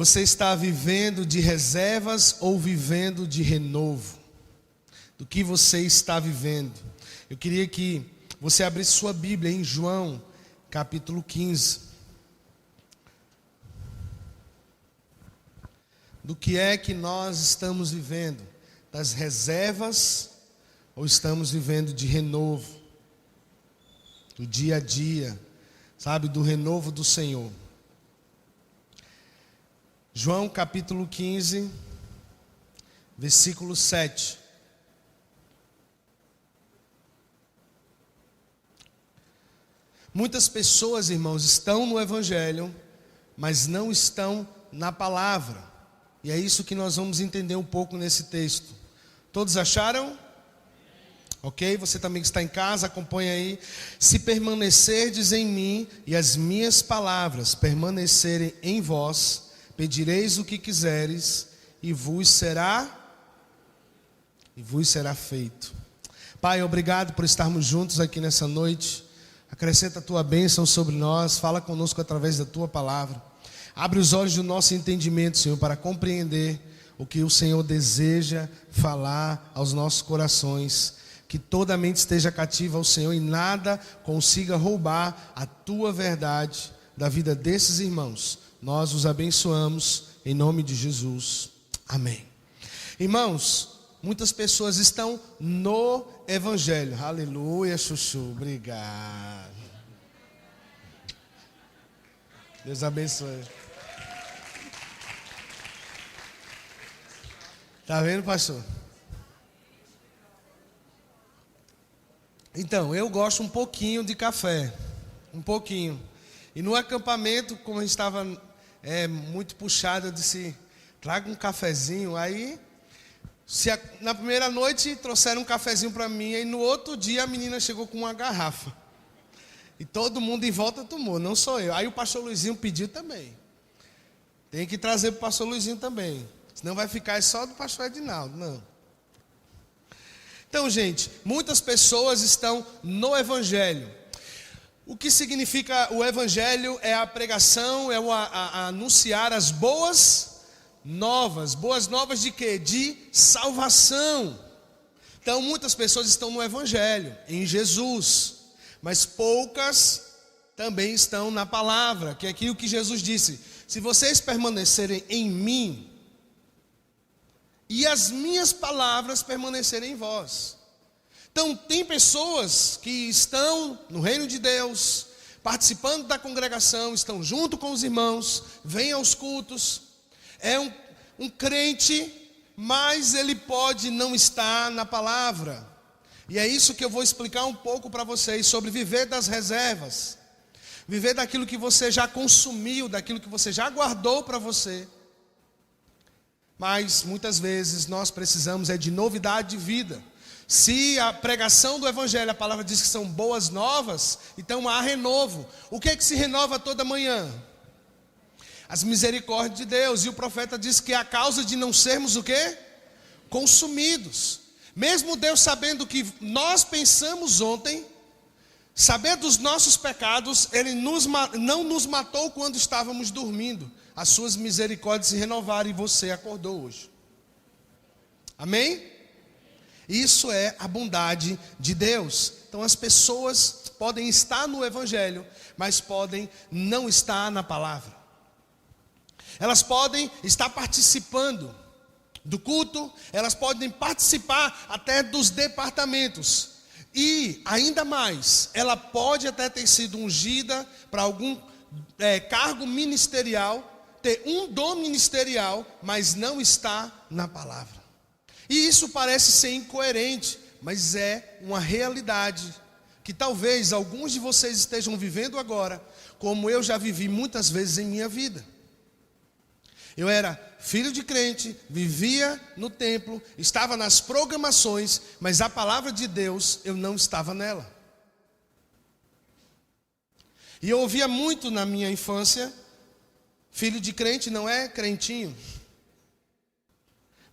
Você está vivendo de reservas ou vivendo de renovo? Do que você está vivendo? Eu queria que você abrisse sua Bíblia em João, capítulo 15. Do que é que nós estamos vivendo? Das reservas ou estamos vivendo de renovo? Do dia a dia, sabe, do renovo do Senhor. João capítulo 15, versículo 7. Muitas pessoas, irmãos, estão no Evangelho, mas não estão na palavra. E é isso que nós vamos entender um pouco nesse texto. Todos acharam? Ok? Você também que está em casa, acompanha aí. Se permanecerdes em mim e as minhas palavras permanecerem em vós, pedireis o que quiseres e vos será feito. Pai, obrigado por estarmos juntos aqui nessa noite. Acrescenta a tua bênção sobre nós. Fala conosco através da tua palavra. Abre os olhos do nosso entendimento, Senhor, para compreender o que o Senhor deseja falar aos nossos corações. Que toda mente esteja cativa ao Senhor e nada consiga roubar a tua verdade da vida desses irmãos. Nós os abençoamos em nome de Jesus. Amém. Irmãos, muitas pessoas estão no Evangelho. Aleluia, chuchu. Obrigado. Deus abençoe. Tá vendo, pastor? Então, eu gosto um pouquinho de café. Um pouquinho. E no acampamento, como a gente estava muito puxado, eu disse, traga um cafezinho. Aí, na primeira noite, trouxeram um cafezinho para mim. E no outro dia, a menina chegou com uma garrafa. E todo mundo em volta tomou, não sou eu. Aí o pastor Luizinho pediu também. Tem que trazer para o pastor Luizinho também. Senão vai ficar só do pastor Edinaldo, não. Então, gente, muitas pessoas estão no Evangelho. O que significa o Evangelho? É a pregação, é a anunciar as boas novas. Boas novas de quê? De salvação. Então, muitas pessoas estão no Evangelho, em Jesus. Mas poucas também estão na palavra, que é aquilo que Jesus disse. Se vocês permanecerem em mim, e as minhas palavras permanecerem em vós. Então, tem pessoas que estão no reino de Deus, participando da congregação, estão junto com os irmãos, vêm aos cultos, é um crente, mas ele pode não estar na palavra. E é isso que eu vou explicar um pouco para vocês, sobre viver das reservas. Viver daquilo que você já consumiu, daquilo que você já guardou para você. Mas muitas vezes nós precisamos de novidade de vida. Se a pregação do Evangelho, a palavra diz que são boas novas, então há renovo. O que é que se renova toda manhã? As misericórdias de Deus. E o profeta diz que é a causa de não sermos o quê? Consumidos. Mesmo Deus sabendo que nós pensamos ontem, sabendo dos nossos pecados, Ele não nos matou quando estávamos dormindo. As suas misericórdias se renovaram e você acordou hoje. Amém? Isso é a bondade de Deus. Então as pessoas podem estar no Evangelho, mas podem não estar na palavra. Elas podem estar participando do culto, elas podem participar até dos departamentos. E ainda mais, ela pode até ter sido ungida para algum cargo ministerial, ter um dom ministerial, mas não está na palavra. E isso parece ser incoerente, mas é uma realidade que talvez alguns de vocês estejam vivendo agora, como eu já vivi muitas vezes em minha vida. Eu era filho de crente, vivia no templo, estava nas programações, mas a palavra de Deus, eu não estava nela. E eu ouvia muito na minha infância, filho de crente não é crentinho.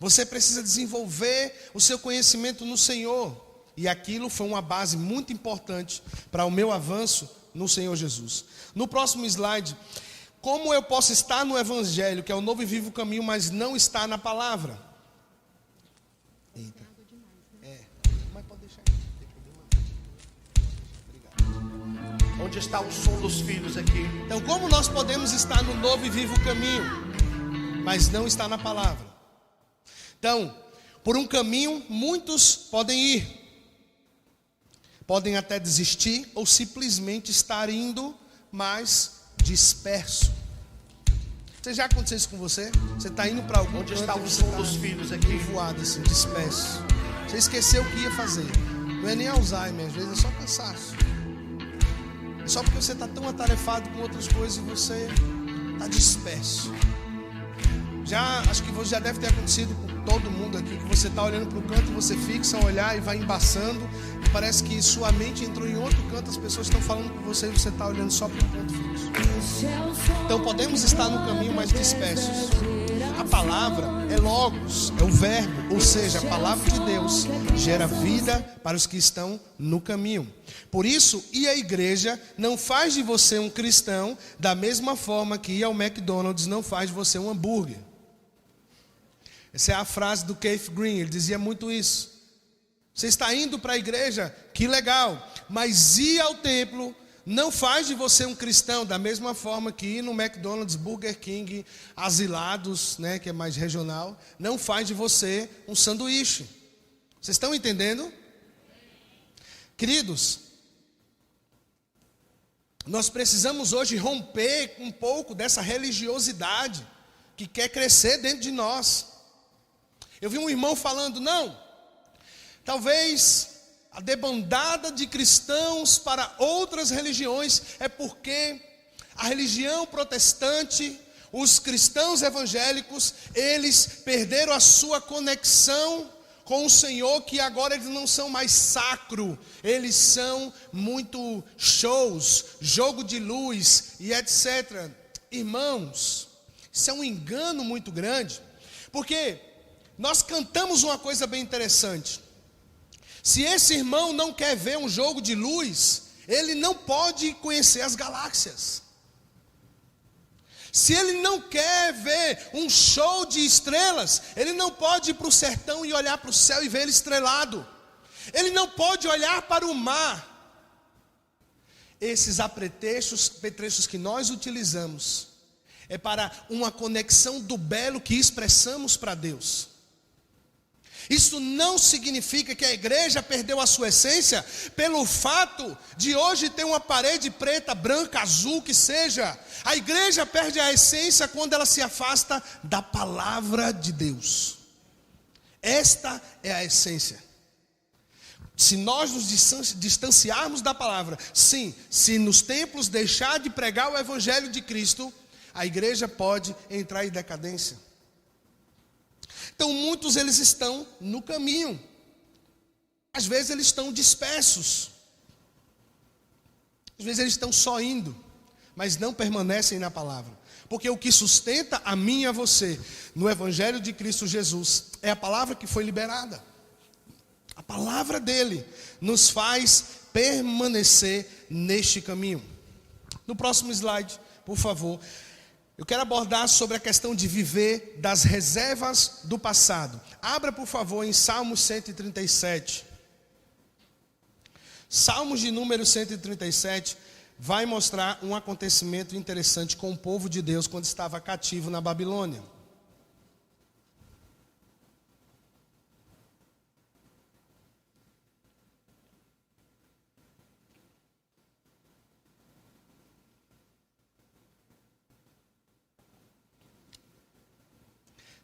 Você precisa desenvolver o seu conhecimento no Senhor. E aquilo foi uma base muito importante para o meu avanço no Senhor Jesus. No próximo slide, como eu posso estar no Evangelho, que é o novo e vivo caminho, mas não estar na palavra? Eita. Mas pode deixar aí. Obrigado. Onde está o som dos filhos aqui? Então, como nós podemos estar no novo e vivo caminho, mas não estar na palavra? Então, por um caminho, muitos podem ir. Podem até desistir ou simplesmente estar indo, mas disperso. Você já aconteceu isso com você? Você está indo para algum Onde canto, está o você som tá dos filhos aqui? voado assim, disperso. Você esqueceu o que ia fazer. Não é nem Alzheimer, às vezes é só cansaço. É só porque você está tão atarefado com outras coisas e você está disperso. Acho que já deve ter acontecido com todo mundo aqui, que você está olhando para o canto, você fixa a olhar e vai embaçando, e parece que sua mente entrou em outro canto, as pessoas estão falando com você e você está olhando só para um ponto fixo. Então podemos estar no caminho, mas dispersos. A palavra é logos, é o verbo, ou seja, a palavra de Deus gera vida para os que estão no caminho. Por isso, ir à igreja não faz de você um cristão, da mesma forma que ir ao McDonald's não faz de você um hambúrguer. Essa é a frase do Keith Green, ele dizia muito isso. Você está indo para a igreja, que legal, mas ir ao templo não faz de você um cristão, da mesma forma que ir no McDonald's, Burger King, Asilados, né, que é mais regional, não faz de você um sanduíche. Vocês estão entendendo? Queridos, nós precisamos hoje romper um pouco dessa religiosidade que quer crescer dentro de nós. Eu vi um irmão falando, não, talvez a debandada de cristãos para outras religiões é porque a religião protestante, os cristãos evangélicos, eles perderam a sua conexão com o Senhor, que agora eles não são mais sacro, eles são muito shows, jogo de luz e etc. Irmãos, isso é um engano muito grande, porque nós cantamos uma coisa bem interessante. Se esse irmão não quer ver um jogo de luz, ele não pode conhecer as galáxias. Se ele não quer ver um show de estrelas, ele não pode ir para o sertão e olhar para o céu e ver ele estrelado. Ele não pode olhar para o mar. Esses apetrechos que nós utilizamos é para uma conexão do belo que expressamos para Deus. Isso não significa que a igreja perdeu a sua essência pelo fato de hoje ter uma parede preta, branca, azul, que seja. A igreja perde a essência quando ela se afasta da palavra de Deus. Esta é a essência. Se nós nos distanciarmos da palavra, sim, se nos templos deixar de pregar o evangelho de Cristo, a igreja pode entrar em decadência. Então muitos eles estão no caminho. Às vezes eles estão dispersos. Às vezes eles estão só indo, mas não permanecem na palavra. Porque o que sustenta a mim e a você no Evangelho de Cristo Jesus é a palavra que foi liberada. A palavra dele nos faz permanecer neste caminho. No próximo slide, por favor. Eu quero abordar sobre a questão de viver das reservas do passado. Abra, por favor, em Salmos 137. Salmos de número 137 vai mostrar um acontecimento interessante com o povo de Deus quando estava cativo na Babilônia.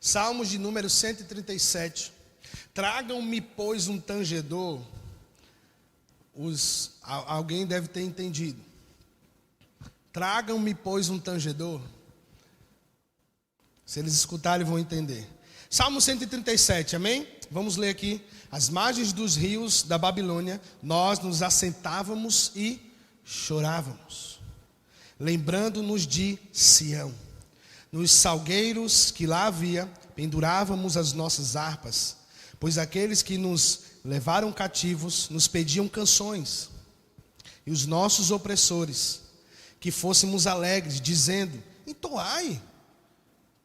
Salmos de número 137. Tragam-me, pois, um tangedor. Alguém deve ter entendido. Tragam-me, pois, um tangedor. Se eles escutarem, vão entender. Salmo 137, amém? Vamos ler aqui. Às margens dos rios da Babilônia, nós nos assentávamos e chorávamos, lembrando-nos de Sião. Nos salgueiros que lá havia, pendurávamos as nossas harpas, pois aqueles que nos levaram cativos nos pediam canções, e os nossos opressores, que fôssemos alegres, dizendo: entoai,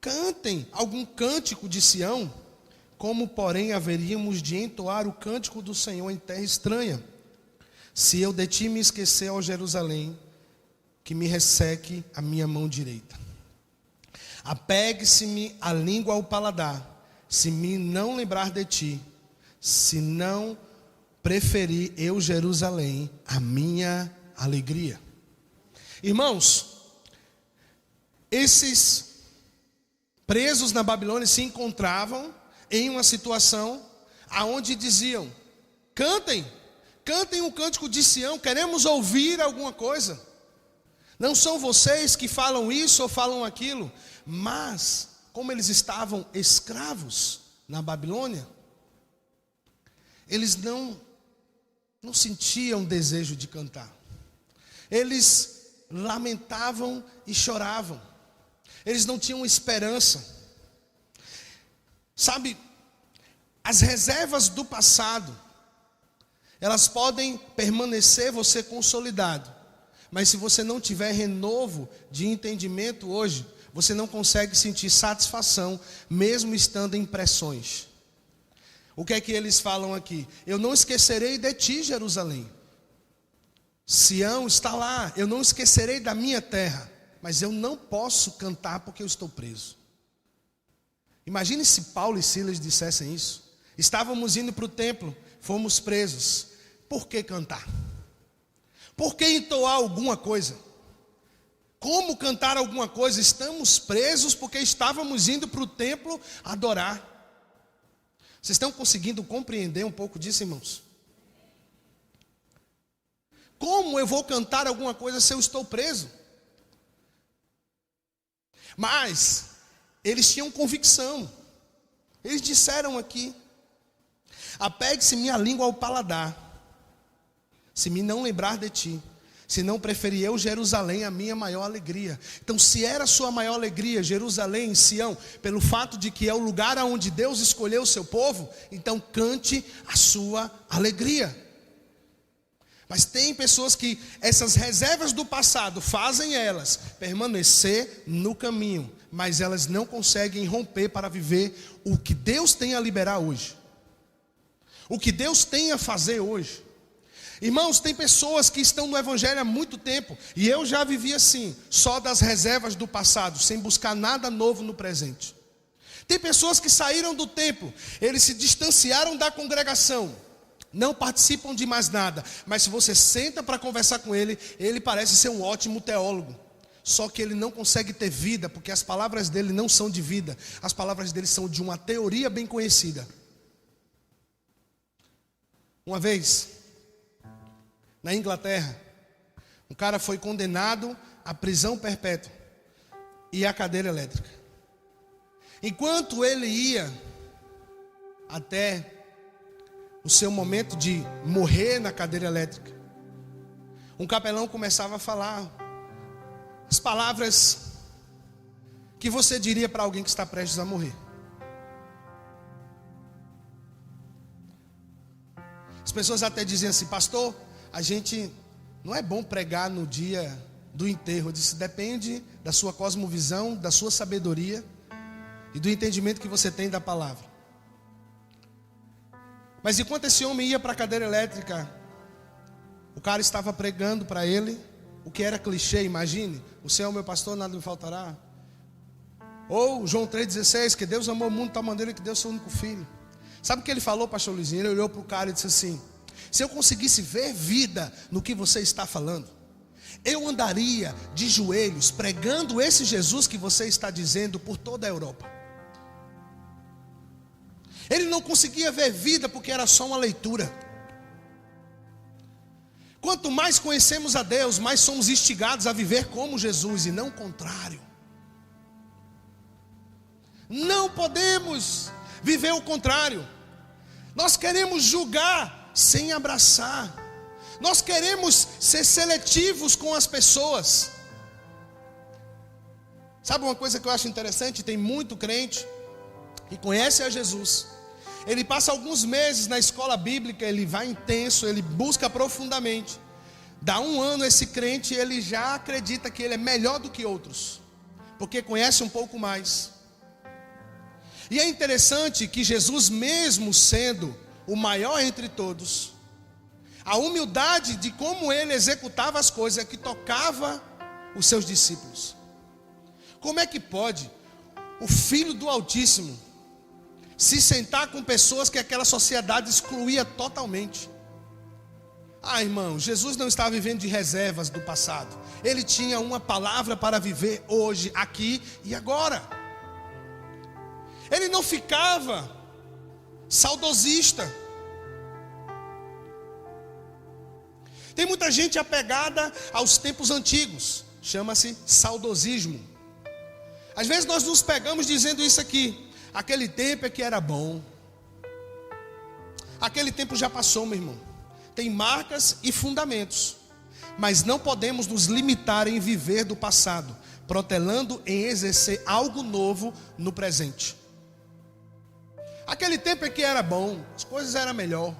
cantem algum cântico de Sião. Como, porém, haveríamos de entoar o cântico do Senhor em terra estranha? Se eu de ti me esquecer, ó Jerusalém, que me resseque a minha mão direita. Apegue-se-me a língua ao paladar, se me não lembrar de ti, se não preferir eu, Jerusalém, a minha alegria. Irmãos, esses presos na Babilônia se encontravam em uma situação aonde diziam: cantem um cântico de Sião, queremos ouvir alguma coisa. Não são vocês que falam isso ou falam aquilo, mas como eles estavam escravos na Babilônia, eles não sentiam desejo de cantar. Eles lamentavam e choravam. Eles não tinham esperança. Sabe, as reservas do passado, elas podem permanecer você consolidado, mas se você não tiver renovo de entendimento hoje, você não consegue sentir satisfação, mesmo estando em pressões. O que é que eles falam aqui? Eu não esquecerei de ti, Jerusalém. Sião está lá, eu não esquecerei da minha terra, mas eu não posso cantar porque eu estou preso. Imagine se Paulo e Silas dissessem isso. Estávamos indo para o templo, fomos presos. Por que cantar? Por que entoar alguma coisa? Como cantar alguma coisa? Estamos presos porque estávamos indo para o templo adorar. Vocês estão conseguindo compreender um pouco disso, irmãos? Como eu vou cantar alguma coisa se eu estou preso? Mas eles tinham convicção. Eles disseram aqui: apegue-se minha língua ao paladar, se me não lembrar de ti, se não preferir eu, Jerusalém, a minha maior alegria. Então, se era a sua maior alegria, Jerusalém, Sião, pelo fato de que é o lugar onde Deus escolheu o seu povo, então cante a sua alegria. Mas tem pessoas que essas reservas do passado fazem elas permanecer no caminho, mas elas não conseguem romper para viver o que Deus tem a liberar hoje, o que Deus tem a fazer hoje. Irmãos, tem pessoas que estão no evangelho há muito tempo, e eu já vivi assim, só das reservas do passado, sem buscar nada novo no presente. Tem pessoas que saíram do templo, eles se distanciaram da congregação, não participam de mais nada, mas se você senta para conversar com ele, ele parece ser um ótimo teólogo, só que ele não consegue ter vida, porque as palavras dele não são de vida, as palavras dele são de uma teoria bem conhecida. Uma vez, na Inglaterra, um cara foi condenado à prisão perpétua e à cadeira elétrica. Enquanto ele ia até o seu momento de morrer na cadeira elétrica, um capelão começava a falar as palavras que você diria para alguém que está prestes a morrer. As pessoas até diziam assim: pastor, a gente não é bom pregar no dia do enterro. Eu disse: depende da sua cosmovisão, da sua sabedoria e do entendimento que você tem da palavra. Mas enquanto esse homem ia para a cadeira elétrica, o cara estava pregando para ele o que era clichê. Imagine: o Senhor é o meu pastor, nada me faltará. Ou João 3,16, que Deus amou o mundo de tal maneira que deu seu único filho. Sabe o que ele falou, pastor Luizinho? Ele olhou para o cara e disse assim: se eu conseguisse ver vida no que você está falando, eu andaria de joelhos pregando esse Jesus que você está dizendo por toda a Europa. Ele não conseguia ver vida porque era só uma leitura. Quanto mais conhecemos a Deus, mais somos instigados a viver como Jesus e não o contrário. Não podemos viver o contrário. Nós queremos julgar sem abraçar. Nós queremos ser seletivos com as pessoas. Sabe uma coisa que eu acho interessante? Tem muito crente que conhece a Jesus. Ele passa alguns meses na escola bíblica, ele vai intenso, ele busca profundamente. Dá um ano esse crente, ele já acredita que ele é melhor do que outros. porque conhece um pouco mais. E é interessante que Jesus, mesmo sendo o maior entre todos, a humildade de como ele executava as coisas é que tocava os seus discípulos. Como é que pode o Filho do Altíssimo se sentar com pessoas que aquela sociedade excluía totalmente? Ah, irmão, Jesus não estava vivendo de reservas do passado. Ele tinha uma palavra para viver hoje, aqui e agora. Ele não ficava saudosista. Tem muita gente apegada aos tempos antigos, chama-se saudosismo. Às vezes nós nos pegamos dizendo isso aqui: aquele tempo é que era bom. Aquele tempo já passou, meu irmão. Tem marcas e fundamentos, mas não podemos nos limitar em viver do passado, protelando em exercer algo novo no presente. Aquele tempo é que era bom, as coisas eram melhor.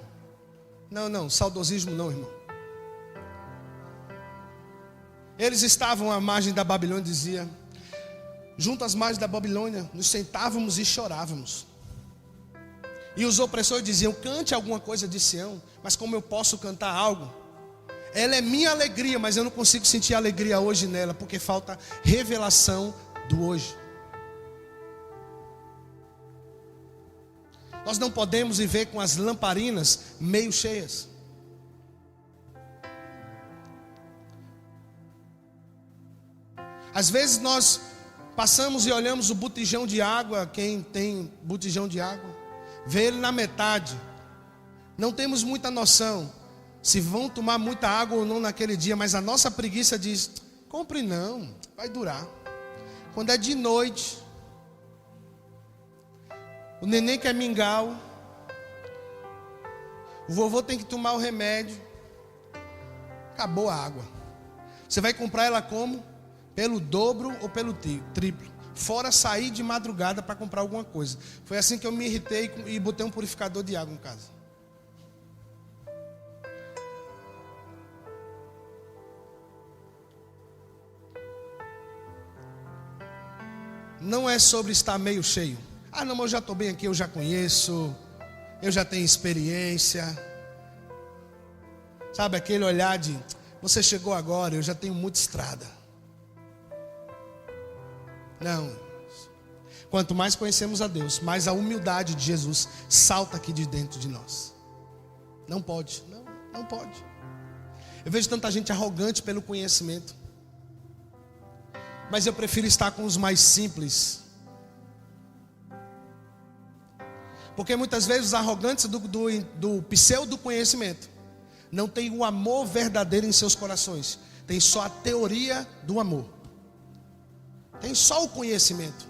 Não, saudosismo não, irmão. Eles estavam à margem da Babilônia, dizia: junto às margens da Babilônia, nos sentávamos e chorávamos. E os opressores diziam: cante alguma coisa de Sião. Mas como eu posso cantar algo? Ela é minha alegria, mas eu não consigo sentir alegria hoje nela, porque falta revelação do hoje. Nós não podemos viver com as lamparinas meio cheias. Às vezes nós passamos e olhamos o botijão de água, quem tem botijão de água, vê ele na metade. Não temos muita noção se vão tomar muita água ou não naquele dia, mas a nossa preguiça diz: compre não, vai durar. Quando é de noite, o neném quer mingau, o vovô tem que tomar o remédio, acabou a água. Você vai comprar ela como? Pelo dobro ou pelo triplo. Fora sair de madrugada para comprar alguma coisa. Foi assim que eu me irritei e botei um purificador de água em casa. Não é sobre estar meio cheio. Ah, não, mas eu já estou bem aqui, eu já conheço, eu já tenho experiência. Sabe aquele olhar de: você chegou agora, eu já tenho muita estrada. Não. Quanto mais conhecemos a Deus, mais a humildade de Jesus salta aqui de dentro de nós. Não pode, não pode. Eu vejo tanta gente arrogante pelo conhecimento, mas eu prefiro estar com os mais simples. Porque muitas vezes os arrogantes do pseudo conhecimento não têm o amor verdadeiro em seus corações. Tem só a teoria do amor. Tem só o conhecimento.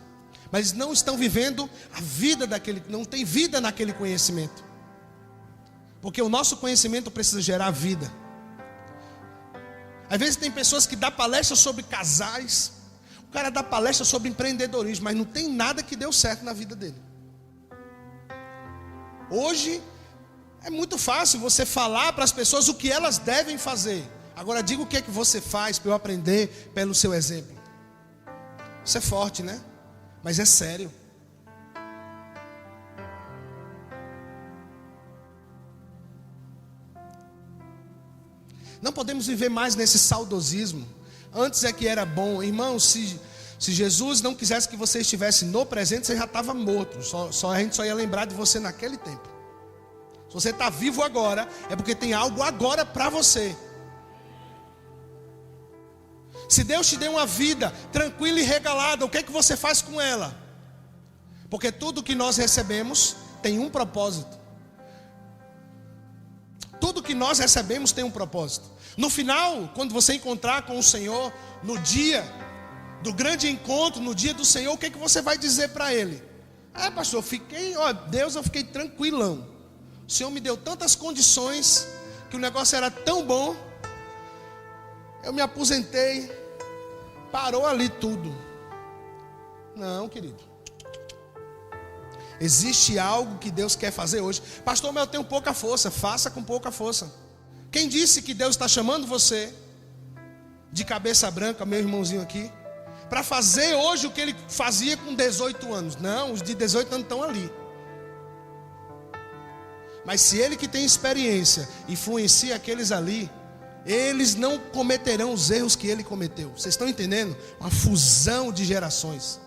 Mas não estão vivendo a vida daquele, não tem vida naquele conhecimento. Porque o nosso conhecimento precisa gerar vida. Às vezes tem pessoas que dão palestra sobre casais. O cara dá palestra sobre empreendedorismo, mas não tem nada que deu certo na vida dele. Hoje é muito fácil você falar para as pessoas o que elas devem fazer. Agora diga o que é que você faz para eu aprender pelo seu exemplo. Isso é forte, né? Mas é sério. Não podemos viver mais nesse saudosismo. Antes é que era bom. Irmão, se Jesus não quisesse que você estivesse no presente, você já estava morto. A gente só ia lembrar de você naquele tempo. Se você está vivo agora, é porque tem algo agora para você. Se Deus te deu uma vida tranquila e regalada, o que é que você faz com ela? Porque tudo que nós recebemos tem um propósito. Tudo que nós recebemos tem um propósito. No final, quando você encontrar com o Senhor, no dia do grande encontro, no dia do Senhor, o que é que você vai dizer para Ele? Ah, pastor, Deus, eu fiquei tranquilão. O Senhor me deu tantas condições, que o negócio era tão bom, eu me aposentei, parou ali tudo. Não, querido. Existe algo que Deus quer fazer hoje. Pastor, mas eu tenho pouca força. Faça com pouca força. Quem disse que Deus está chamando você de cabeça branca, meu irmãozinho aqui? para fazer hoje o que ele fazia com 18 anos. Não, os de 18 anos estão ali. Mas se ele que tem experiência influencia aqueles ali, eles não cometerão os erros que ele cometeu. Vocês estão entendendo? Uma fusão de gerações.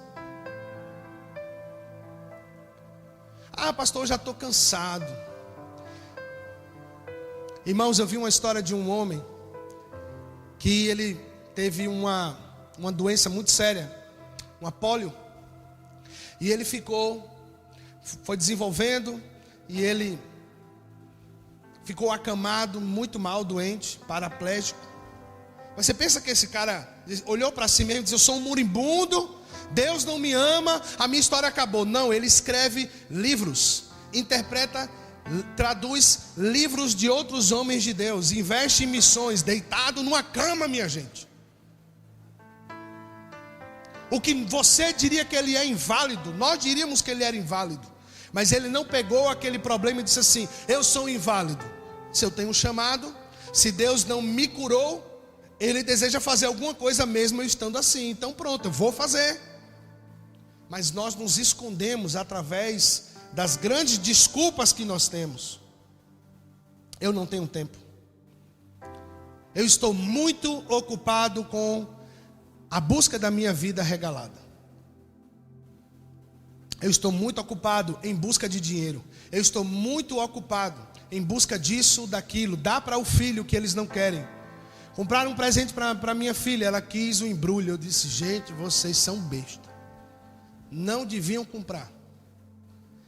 Ah, pastor, eu já estou cansado. Irmãos, eu vi uma história de um homem que ele teve uma doença muito séria, uma pólio. E ele foi desenvolvendo, e ele ficou acamado, muito mal, doente, paraplégico. Mas você pensa que esse cara olhou para si mesmo e disse: eu sou um moribundo, Deus não me ama, a minha história acabou. Não, ele escreve livros, interpreta, traduz livros de outros homens de Deus, investe em missões, deitado numa cama, minha gente. O que você diria que ele é inválido, nós diríamos que ele era inválido. Mas ele não pegou aquele problema e disse assim: eu sou inválido. Se eu tenho um chamado, se Deus não me curou, ele deseja fazer alguma coisa mesmo eu estando assim. Então pronto, eu vou fazer. Mas nós nos escondemos através das grandes desculpas que nós temos. Eu não tenho tempo. Eu estou muito ocupado com a busca da minha vida regalada. Eu estou muito ocupado em busca de dinheiro. Eu estou muito ocupado em busca disso, daquilo. Dá para o filho que eles não querem. Compraram um presente para minha filha. Ela quis um embrulho. Eu disse: gente, vocês são besta. Não deviam comprar.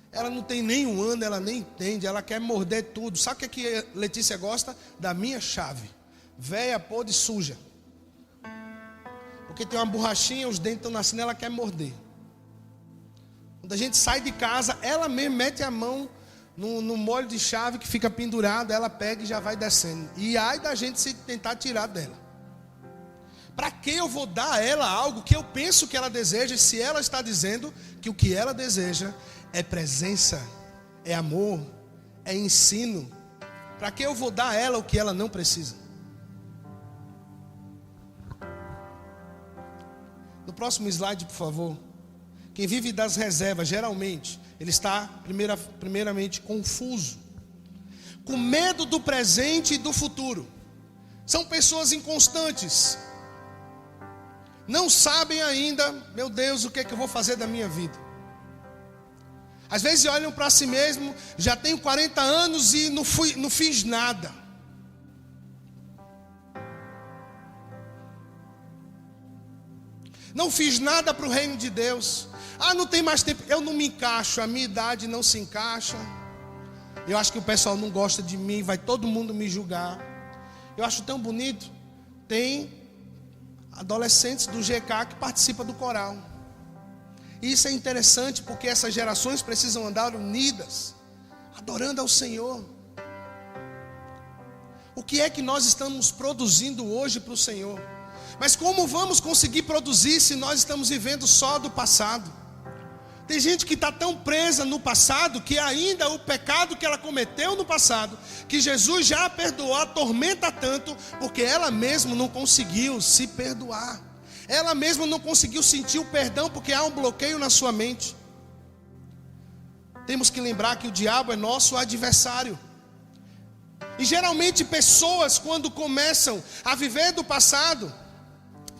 Ela não tem nem um ano, ela nem entende. Ela quer morder tudo. Sabe o que a Letícia gosta? Da minha chave. Véia, podre, suja. Porque tem uma borrachinha, os dentes estão nascendo, ela quer morder. Quando a gente sai de casa, ela mesmo mete a mão no molho de chave que fica pendurado, ela pega e já vai descendo. E ai da gente se tentar tirar dela. Para que eu vou dar a ela algo que eu penso que ela deseja, se ela está dizendo que o que ela deseja é presença, é amor, é ensino? Para que eu vou dar a ela o que ela não precisa? No próximo slide, por favor. Quem vive das reservas, geralmente, ele está primeiramente confuso, com medo do presente e do futuro. São pessoas inconstantes. Não sabem ainda: meu Deus, o que é que eu vou fazer da minha vida? Às vezes olham para si mesmo: já tenho 40 anos e não fiz nada. Não fiz nada para o reino de Deus. Ah, não tem mais tempo, eu não me encaixo, a minha idade não se encaixa. Eu acho que o pessoal não gosta de mim, vai todo mundo me julgar. Eu acho tão bonito. Tem adolescentes do GK que participam do coral. E isso é interessante, porque essas gerações precisam andar unidas, adorando ao Senhor. O que é que nós estamos produzindo hoje para o Senhor? Mas como vamos conseguir produzir se nós estamos vivendo só do passado? Tem gente que está tão presa no passado, que ainda o pecado que ela cometeu no passado, que Jesus já a perdoou, atormenta tanto, porque ela mesma não conseguiu se perdoar. Ela mesma não conseguiu sentir o perdão, porque há um bloqueio na sua mente. Temos que lembrar que o diabo é nosso adversário. E geralmente pessoas, quando começam a viver do passado,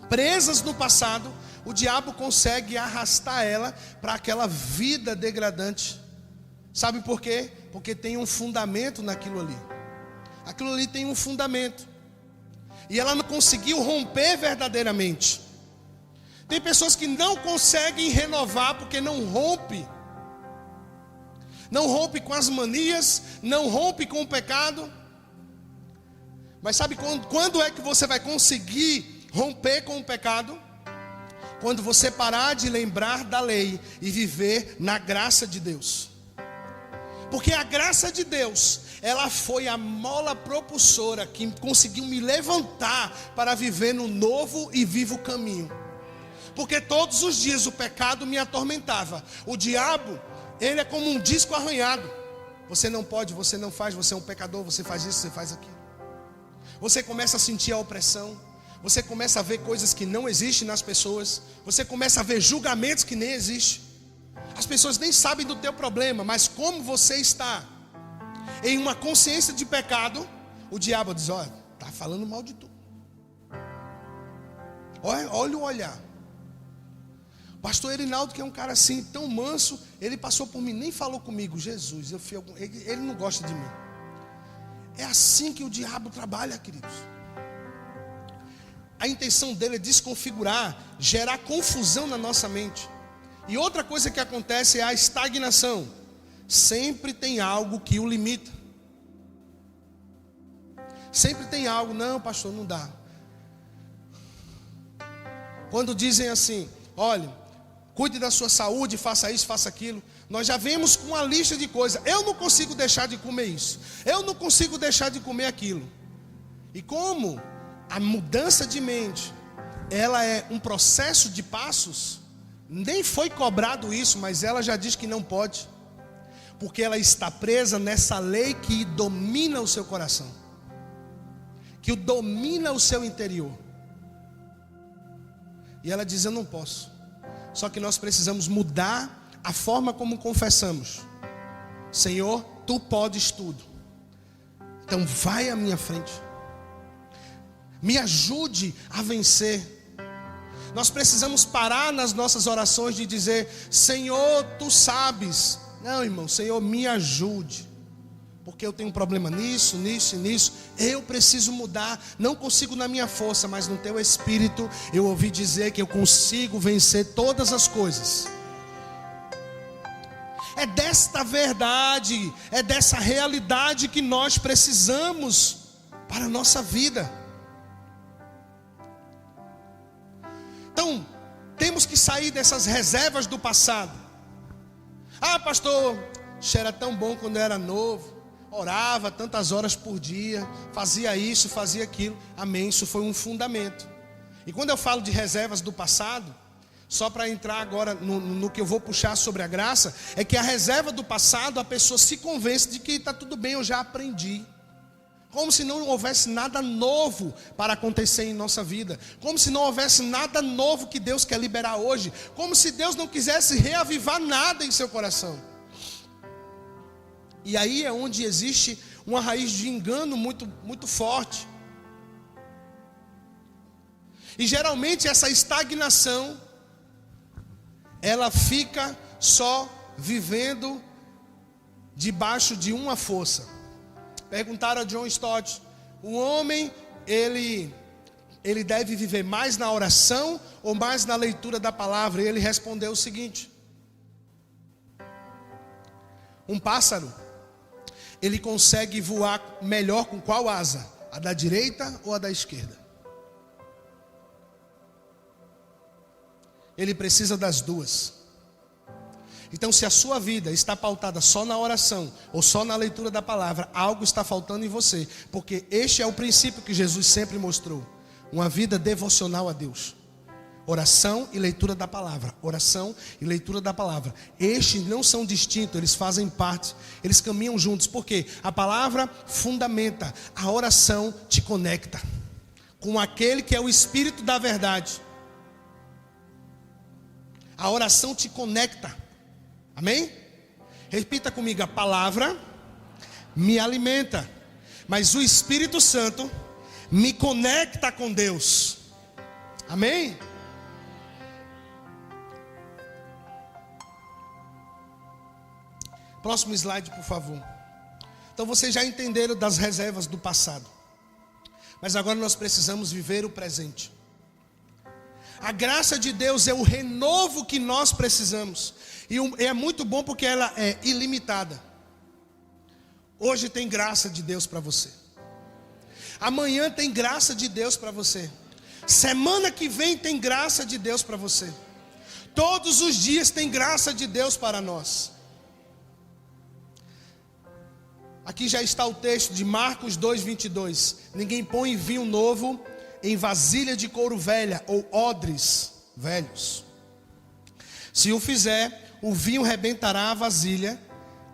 presas no passado, o diabo consegue arrastar ela para aquela vida degradante. Sabe por quê? Porque tem um fundamento naquilo ali. Aquilo ali tem um fundamento. E ela não conseguiu romper verdadeiramente. Tem pessoas que não conseguem renovar porque não rompe. Não rompe com as manias, não rompe com o pecado. Mas sabe quando é que você vai conseguir romper com o pecado? Quando você parar de lembrar da lei e viver na graça de Deus. Porque a graça de Deus, ela foi a mola propulsora que conseguiu me levantar para viver no novo e vivo caminho. Porque todos os dias o pecado me atormentava. O diabo, ele é como um disco arranhado. Você não pode, você não faz, você é um pecador, você faz isso, você faz aquilo. Você começa a sentir a opressão. você começa a ver coisas que não existem nas pessoas, você começa a ver julgamentos que nem existem. As pessoas nem sabem do teu problema, mas como você está em uma consciência de pecado, o diabo diz: olha, está falando mal de tu. Olha o olhar. Pastor Erinaldo, que é um cara assim, tão manso, ele passou por mim, nem falou comigo. Jesus, ele não gosta de mim. É assim que o diabo trabalha, queridos. A intenção dele é desconfigurar, gerar confusão na nossa mente. E outra coisa que acontece é a estagnação. Sempre tem algo que o limita. Sempre tem algo, não, pastor, não dá. Quando dizem assim: olha, cuide da sua saúde, faça isso, faça aquilo, nós já vemos com uma lista de coisas. Eu não consigo deixar de comer isso, eu não consigo deixar de comer aquilo. E como a mudança de mente, ela é um processo de passos, nem foi cobrado isso, mas ela já diz que não pode, porque ela está presa nessa lei que domina o seu coração, que domina o seu interior. E ela diz: eu não posso. Só que nós precisamos mudar a forma como confessamos. Senhor, tu podes tudo, então vai à minha frente, me ajude a vencer. Nós precisamos parar nas nossas orações de dizer: Senhor, tu sabes. Não, irmão, Senhor, me ajude, porque eu tenho um problema nisso, nisso e nisso. Eu preciso mudar, não consigo na minha força, mas no teu espírito eu ouvi dizer que eu consigo vencer todas as coisas. É desta verdade, é dessa realidade que nós precisamos para a nossa vida. Então, temos que sair dessas reservas do passado. Ah, pastor, era tão bom quando eu era novo, orava tantas horas por dia, fazia isso, fazia aquilo. Amém, isso foi um fundamento. E quando eu falo de reservas do passado, só para entrar agora no que eu vou puxar sobre a graça, é que a reserva do passado, a pessoa se convence de que está tudo bem, eu já aprendi. Como se não houvesse nada novo para acontecer em nossa vida. Como se não houvesse nada novo que Deus quer liberar hoje. Como se Deus não quisesse reavivar nada em seu coração. E aí é onde existe uma raiz de engano muito, muito forte. E geralmente essa estagnação, ela fica só vivendo debaixo de uma força. Perguntaram a John Stott: o homem, ele deve viver mais na oração ou mais na leitura da palavra? E ele respondeu o seguinte: um pássaro, ele consegue voar melhor com qual asa? A da direita ou a da esquerda? Ele precisa das duas. Então, se a sua vida está pautada só na oração ou só na leitura da palavra, algo está faltando em você, porque este é o princípio que Jesus sempre mostrou: uma vida devocional a Deus. Oração e leitura da palavra. Oração e leitura da palavra. Estes não são distintos, eles fazem parte, eles caminham juntos, porque a palavra fundamenta, a oração te conecta com aquele que é o Espírito da verdade. A oração te conecta. Amém? Repita comigo: a palavra me alimenta, mas o Espírito Santo me conecta com Deus. Amém? Próximo slide, por favor. Então vocês já entenderam das reservas do passado, mas agora nós precisamos viver o presente. A graça de Deus é o renovo que nós precisamos. E é muito bom porque ela é ilimitada. Hoje tem graça de Deus para você. Amanhã tem graça de Deus para você. Semana que vem tem graça de Deus para você. Todos os dias tem graça de Deus para nós. Aqui já está o texto de Marcos 2:22. Ninguém põe vinho novo em vasilha de couro velha ou odres velhos. Se o fizer, o vinho rebentará a vasilha,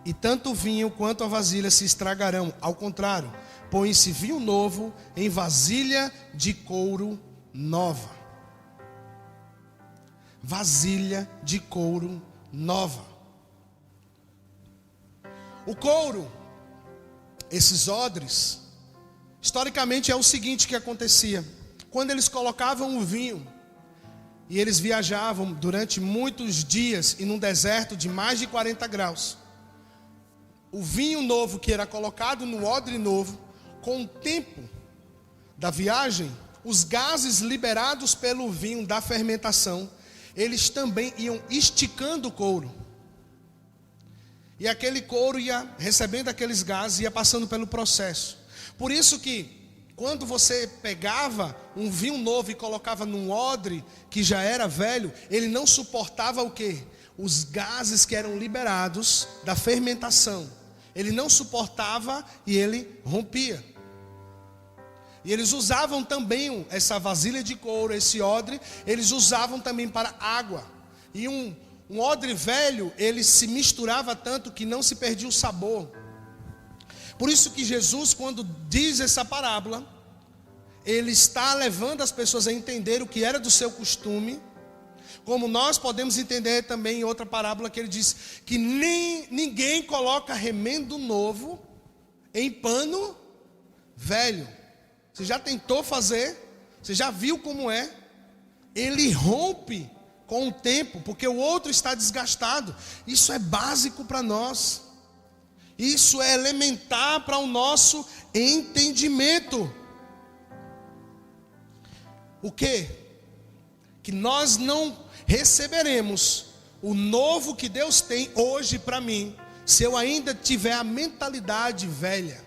e tanto o vinho quanto a vasilha se estragarão. Ao contrário, põe-se vinho novo em vasilha de couro nova. Vasilha de couro nova. O couro, esses odres, historicamente é o seguinte que acontecia. Quando eles colocavam o vinho, e eles viajavam durante muitos dias e num deserto de mais de 40 graus. O vinho novo que era colocado no odre novo, com o tempo da viagem, os gases liberados pelo vinho da fermentação, eles também iam esticando o couro. E aquele couro ia recebendo aqueles gases, ia passando pelo processo. Por isso que quando você pegava um vinho novo e colocava num odre que já era velho, ele não suportava o quê? Os gases que eram liberados da fermentação. Ele não suportava e ele rompia. E eles usavam também essa vasilha de couro, esse odre, eles usavam também para água. E um odre velho, ele se misturava tanto que não se perdia o sabor. Por isso que Jesus, quando diz essa parábola, ele está levando as pessoas a entender o que era do seu costume, como nós podemos entender também em outra parábola que ele diz que ninguém coloca remendo novo em pano velho. Você já tentou fazer? Você já viu como é? Ele rompe com o tempo, porque o outro está desgastado. Isso é básico para nós. Isso é elementar para o nosso entendimento. O quê? Que nós não receberemos o novo que Deus tem hoje para mim, se eu ainda tiver a mentalidade velha.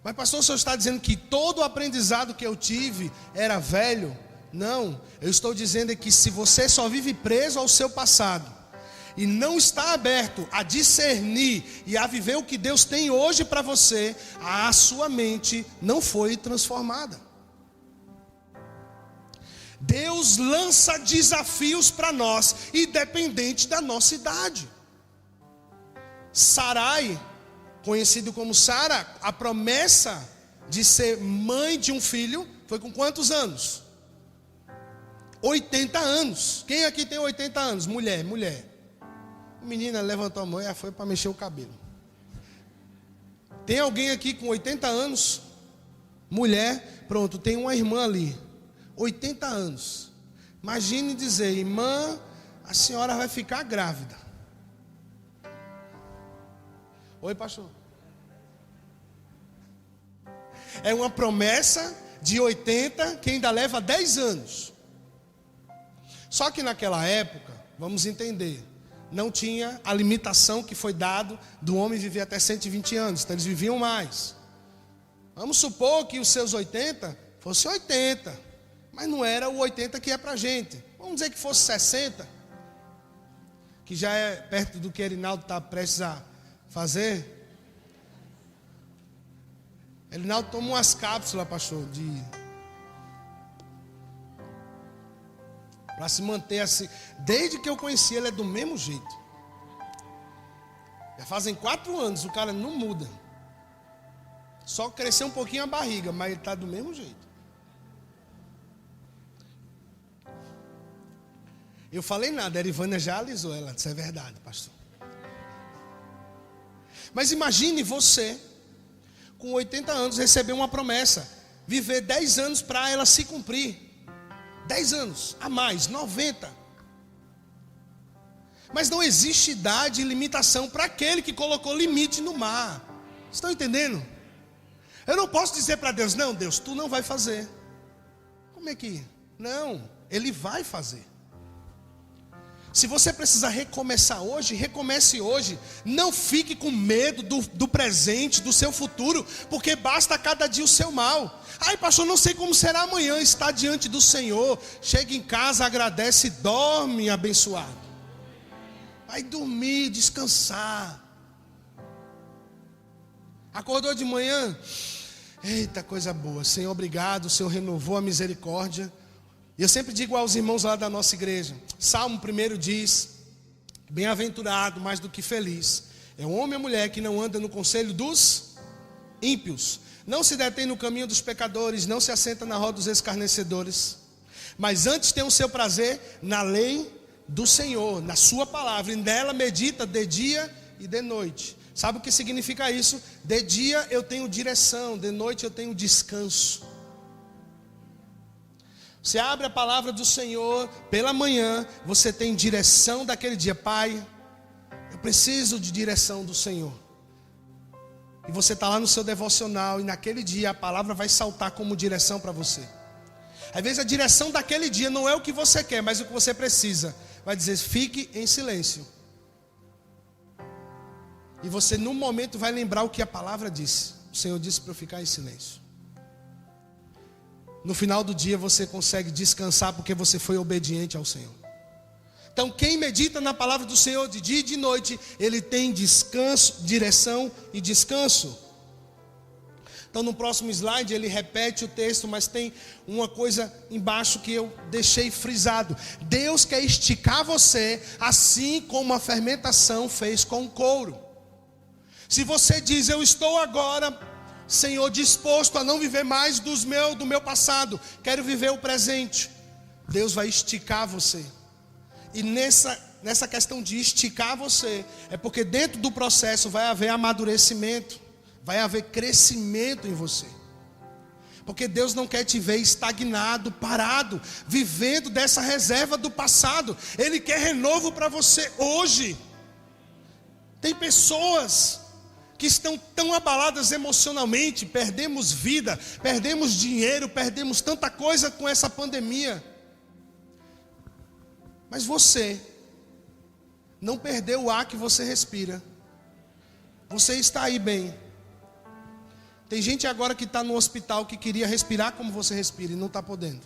Mas pastor, o senhor está dizendo que todo o aprendizado que eu tive era velho? Não, eu estou dizendo que se você só vive preso ao seu passado e não está aberto a discernir e a viver o que Deus tem hoje para você, a sua mente não foi transformada. Deus lança desafios para nós, independente da nossa idade. Sarai, conhecido como Sara, a promessa de ser mãe de um filho, foi com quantos anos? 80 anos. Quem aqui tem 80 anos? Mulher. A menina levantou a mão e foi para mexer o cabelo. Tem alguém aqui com 80 anos? Mulher, pronto, tem uma irmã ali. 80 anos. Imagine dizer, irmã, a senhora vai ficar grávida. Oi, pastor. É uma promessa de 80 que ainda leva 10 anos. Só que naquela época, vamos entender, não tinha a limitação que foi dado do homem viver até 120 anos. Então eles viviam mais. Vamos supor que os seus 80 fosse 80. Mas não era o 80 que é para a gente. Vamos dizer que fosse 60. Que já é perto do que Erinaldo está prestes a fazer. Erinaldo toma umas cápsulas, pastor, para se manter assim. Desde que eu conheci ele é do mesmo jeito. Já fazem 4 anos, o cara não muda. Só cresceu um pouquinho a barriga, mas ele está do mesmo jeito. Eu falei nada, a Erivânia já alisou, ela disse, é verdade, pastor. Mas imagine você, com 80 anos, receber uma promessa, viver 10 anos para ela se cumprir. 10 anos, a mais, 90. Mas não existe idade e limitação para aquele que colocou limite no mar. Estão entendendo? Eu não posso dizer para Deus, não, Deus, tu não vai fazer. Como é que? Não, Ele vai fazer. Se você precisar recomeçar hoje, recomece hoje. Não fique com medo do presente, do seu futuro, porque basta cada dia o seu mal. Ai, pastor, não sei como será amanhã. Está diante do Senhor. Chega em casa, agradece e dorme abençoado. Vai dormir, descansar. Acordou de manhã? Eita, coisa boa. Senhor, obrigado. O Senhor renovou a misericórdia. E eu sempre digo aos irmãos lá da nossa igreja, Salmo 1 diz, bem-aventurado, mais do que feliz, é o homem e a mulher que não anda no conselho dos ímpios, Não se detém no caminho dos pecadores, não se assenta na roda dos escarnecedores, mas antes tem o seu prazer na lei do Senhor, na sua palavra, e nela medita de dia e de noite. Sabe o que significa isso? De dia eu tenho direção, de noite eu tenho descanso. Você abre a palavra do Senhor pela manhã, você tem direção daquele dia. Pai, eu preciso de direção do Senhor. E você está lá no seu devocional, e naquele dia a palavra vai saltar como direção para você. Às vezes a direção daquele dia não é o que você quer, mas o que você precisa. Vai dizer, fique em silêncio. E você no momento vai lembrar o que a palavra disse. O Senhor disse para eu ficar em silêncio. No final do dia você consegue descansar porque você foi obediente ao Senhor. Então quem medita na palavra do Senhor de dia e de noite, ele tem descanso, direção e descanso. Então no próximo slide ele repete o texto, mas tem uma coisa embaixo que eu deixei frisado. Deus quer esticar você assim como a fermentação fez com o couro. Se você diz, eu estou agora, Senhor, disposto a não viver mais do meu passado, quero viver o presente, Deus vai esticar você. E nessa questão de esticar você, é porque dentro do processo vai haver amadurecimento, vai haver crescimento em você. Porque Deus não quer te ver estagnado, parado, vivendo dessa reserva do passado. Ele quer renovo para você hoje. Tem pessoas que estão tão abaladas emocionalmente, perdemos vida, perdemos dinheiro, perdemos tanta coisa com essa pandemia. Mas você não perdeu o ar que você respira. Você está aí bem. Tem gente agora que está no hospital que queria respirar como você respira e não está podendo.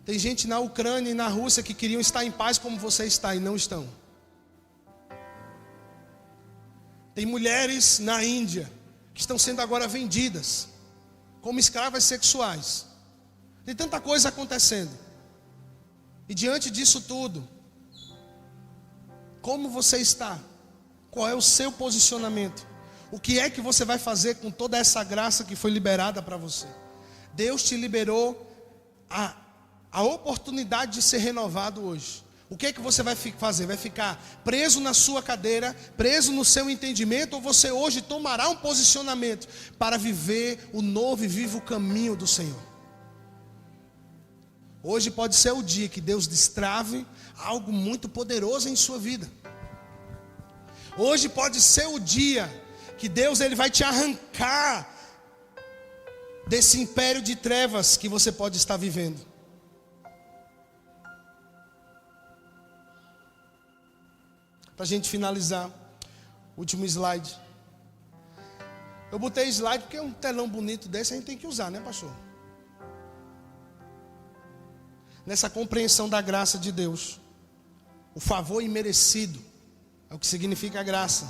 Tem gente na Ucrânia e na Rússia que queriam estar em paz como você está e não estão. Tem mulheres na Índia que estão sendo agora vendidas como escravas sexuais. Tem tanta coisa acontecendo. E diante disso tudo, como você está? Qual é o seu posicionamento? O que é que você vai fazer com toda essa graça que foi liberada para você? Deus te liberou a oportunidade de ser renovado hoje. O que é que você vai fazer? Vai ficar preso na sua cadeira, preso no seu entendimento, ou você hoje tomará um posicionamento para viver o novo e vivo caminho do Senhor? Hoje pode ser o dia que Deus destrave algo muito poderoso em sua vida. Hoje pode ser o dia que Deus ele vai te arrancar desse império de trevas que você pode estar vivendo. Para a gente finalizar, último slide. Eu botei slide porque um telão bonito desse a gente tem que usar, né, pastor? Nessa compreensão da graça de Deus, o favor imerecido é o que significa a graça.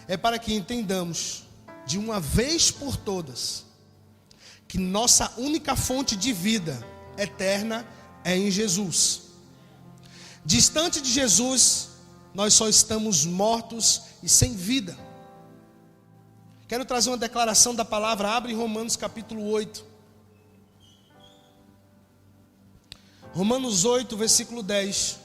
É para que entendamos de uma vez por todas que nossa única fonte de vida eterna é em Jesus. Distante de Jesus, nós só estamos mortos e sem vida. Quero trazer uma declaração da palavra. Abre em Romanos capítulo 8. Romanos 8, versículo 10.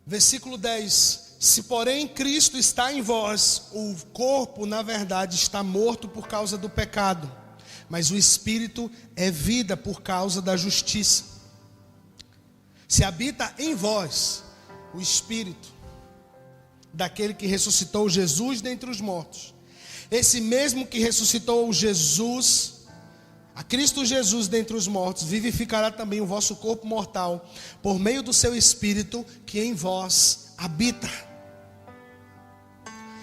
Versículo 10: se porém Cristo está em vós, o corpo na verdade está morto por causa do pecado, mas o Espírito é vida por causa da justiça. Se habita em vós o Espírito daquele que ressuscitou Jesus dentre os mortos, esse mesmo que ressuscitou a Cristo Jesus dentre os mortos, vivificará também o vosso corpo mortal, por meio do seu Espírito que em vós habita.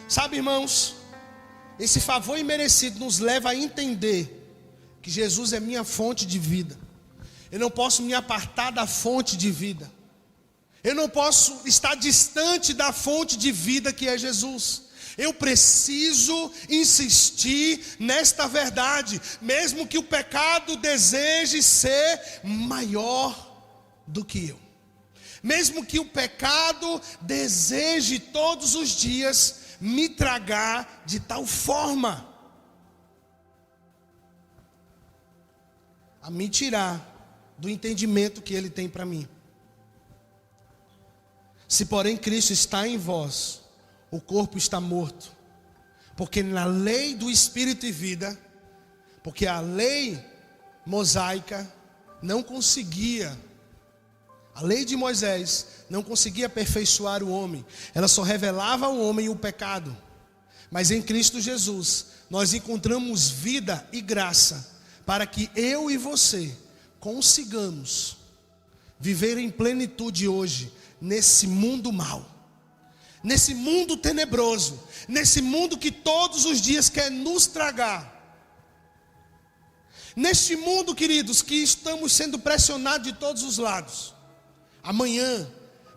Sabe, irmãos, esse favor imerecido nos leva a entender que Jesus é minha fonte de vida. Eu não posso me apartar da fonte de vida. Eu não posso estar distante da fonte de vida que é Jesus. Eu preciso insistir nesta verdade, mesmo que o pecado deseje ser maior do que eu. Mesmo que o pecado deseje todos os dias me tragar de tal forma a me tirar do entendimento que ele tem para mim. Se porém Cristo está em vós, o corpo está morto, porque na lei do Espírito e vida, porque a lei mosaica não conseguia, a lei de Moisés não conseguia aperfeiçoar o homem, ela só revelava ao homem o pecado. Mas em Cristo Jesus, nós encontramos vida e graça, para que eu e você consigamos viver em plenitude hoje, nesse mundo mau, nesse mundo tenebroso, nesse mundo que todos os dias quer nos tragar. Neste mundo, queridos, que estamos sendo pressionados de todos os lados. Amanhã,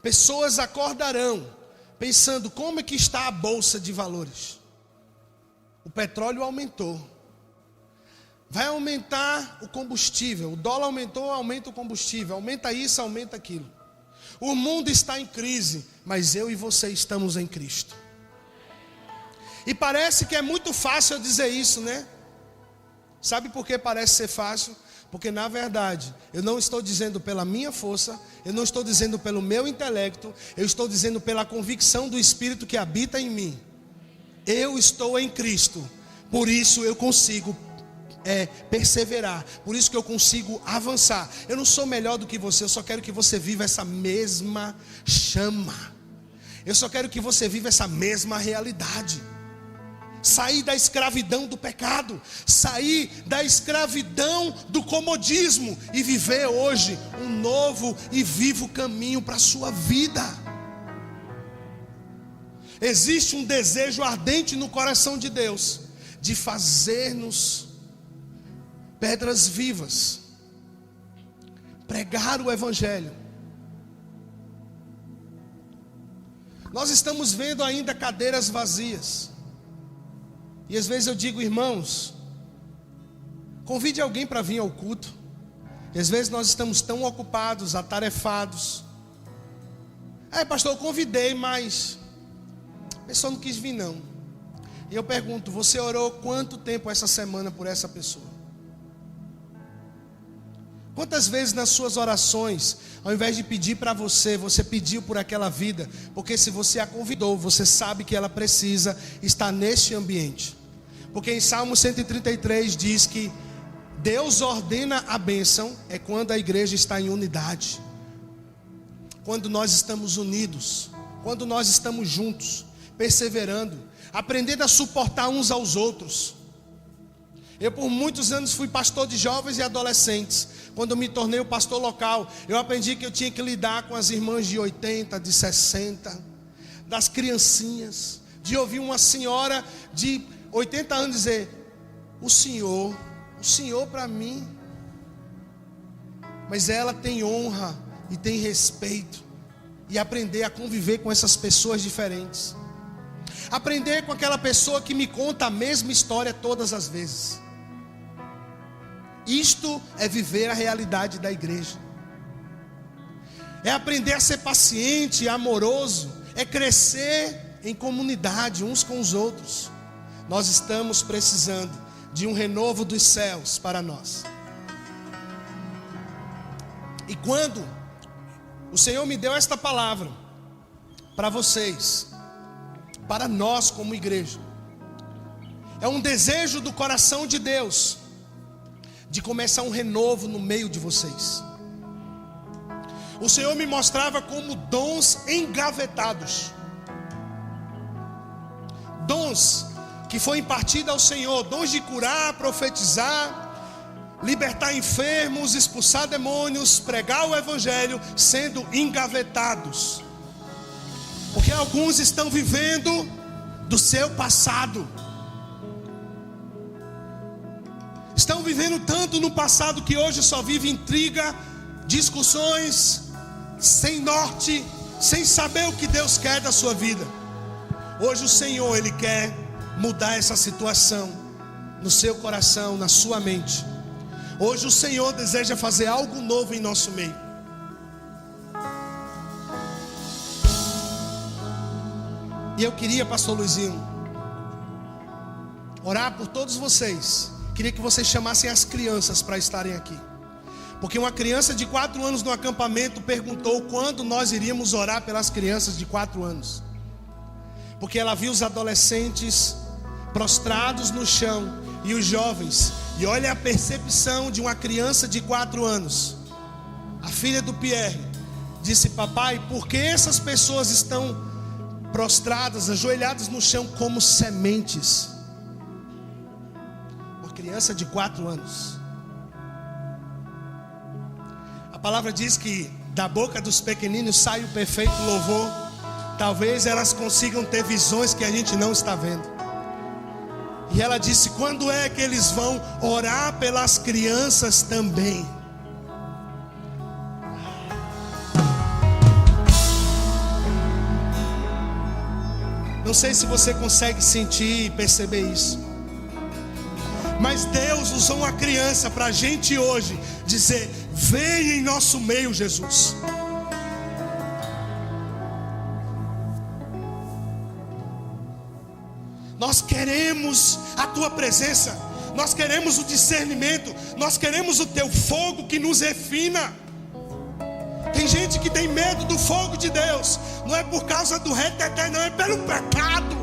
pessoas acordarão pensando: como é que está a bolsa de valores? O petróleo aumentou. Vai aumentar o combustível. O dólar aumentou, aumenta o combustível. Aumenta isso, aumenta aquilo. O mundo está em crise, mas eu e você estamos em Cristo. E parece que é muito fácil eu dizer isso, né? Sabe por que parece ser fácil? Porque na verdade, eu não estou dizendo pela minha força, eu não estou dizendo pelo meu intelecto, eu estou dizendo pela convicção do Espírito que habita em mim. Eu estou em Cristo, por isso eu consigo perseverar, por isso que eu consigo avançar. Eu não sou melhor do que você, eu só quero que você viva essa mesma chama. Eu só quero que você viva essa mesma realidade. Sair da escravidão do pecado, sair da escravidão do comodismo e viver hoje um novo e vivo caminho para a sua vida. Existe um desejo ardente no coração de Deus de fazer-nos pedras vivas, pregar o Evangelho. Nós estamos vendo ainda cadeiras vazias. E às vezes eu digo: irmãos, convide alguém para vir ao culto. E às vezes nós estamos tão ocupados, atarefados. Pastor, eu convidei, mas a pessoa não quis vir não. E eu pergunto: você orou quanto tempo essa semana por essa pessoa? Quantas vezes nas suas orações, ao invés de pedir para você, você pediu por aquela vida? Porque se você a convidou, você sabe que ela precisa estar neste ambiente. Porque em Salmo 133 diz que Deus ordena a bênção é quando a igreja está em unidade. Quando nós estamos unidos, quando nós estamos juntos, perseverando, aprendendo a suportar uns aos outros. Eu por muitos anos fui pastor de jovens e adolescentes. Quando eu me tornei o pastor local, eu aprendi que eu tinha que lidar com as irmãs de 80, de 60, das criancinhas, de ouvir uma senhora de 80 anos dizer: o senhor para mim. Mas ela tem honra e tem respeito. E aprender a conviver com essas pessoas diferentes. Aprender com aquela pessoa que me conta a mesma história todas as vezes. Isto é viver a realidade da igreja. É aprender a ser paciente e amoroso. É crescer em comunidade uns com os outros. Nós estamos precisando de um renovo dos céus para nós. E quando o Senhor me deu esta palavra para vocês, para nós como igreja, é um desejo do coração de Deus de começar um renovo no meio de vocês. O Senhor me mostrava como dons engavetados, dons que foi impartido ao Senhor, dons de curar, profetizar, libertar enfermos, expulsar demônios, pregar o Evangelho, sendo engavetados, porque alguns estão vivendo do seu passado. Estão vivendo tanto no passado que hoje só vive intriga, discussões, sem norte, sem saber o que Deus quer da sua vida. Hoje o Senhor, Ele quer mudar essa situação no seu coração, na sua mente. Hoje o Senhor deseja fazer algo novo em nosso meio. E eu queria, pastor Luizinho, orar por todos vocês. Queria que vocês chamassem as crianças para estarem aqui. Porque uma criança de 4 anos no acampamento perguntou quando nós iríamos orar pelas crianças de 4 anos. Porque ela viu os adolescentes prostrados no chão e os jovens. E olha a percepção de uma criança de 4 anos. A filha do Pierre disse: papai, por que essas pessoas estão prostradas, ajoelhadas no chão como sementes? Uma criança de 4 anos. A palavra diz que da boca dos pequeninos sai o perfeito louvor. Talvez elas consigam ter visões que a gente não está vendo. E ela disse: quando é que eles vão orar pelas crianças também? Não sei se você consegue sentir e perceber isso, mas Deus usou uma criança para a gente hoje dizer: vem em nosso meio, Jesus. Nós queremos a tua presença, nós queremos o discernimento, nós queremos o teu fogo que nos refina. Tem gente que tem medo do fogo de Deus, não é por causa do reteté, não, é pelo pecado,